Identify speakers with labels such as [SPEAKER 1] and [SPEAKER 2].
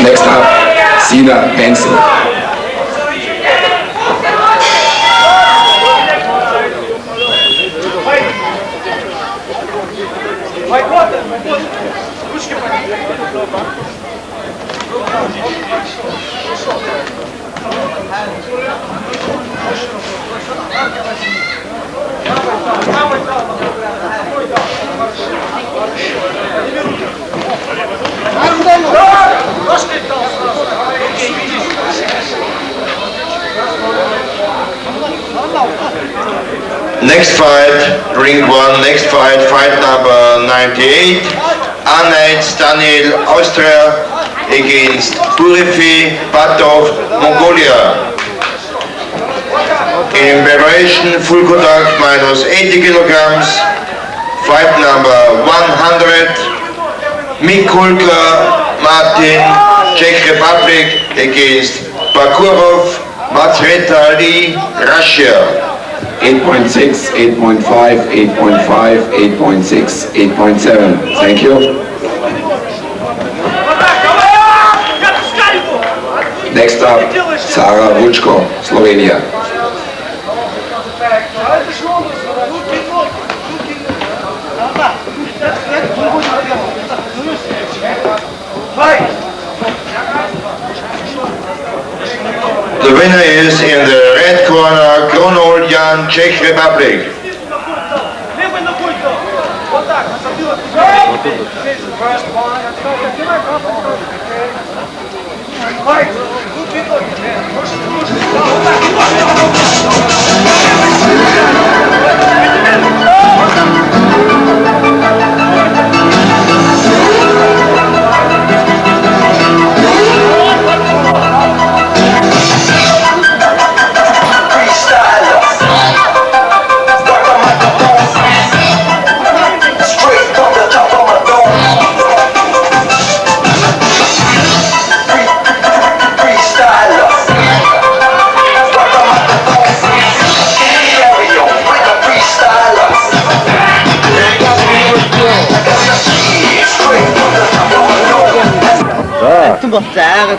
[SPEAKER 1] Next up, Sina Benson.
[SPEAKER 2] Next fight, ring 1, next fight, fight number 98, Anait Daniel, Austria, against Purifi Batov, Mongolia. In preparation, full contact minus 80 kilograms, fight number 100, Mikulka Martin, Czech Republic, against Bakurov Matsvetali, Russia.
[SPEAKER 1] 8.6, 8.5, 8.5, 8.6, 8.7. Thank you. Next up, Sara Vučko, Slovenia.
[SPEAKER 2] The winner is in the red corner, Kronol Jan, Czech Republic.
[SPEAKER 3] Tu botar.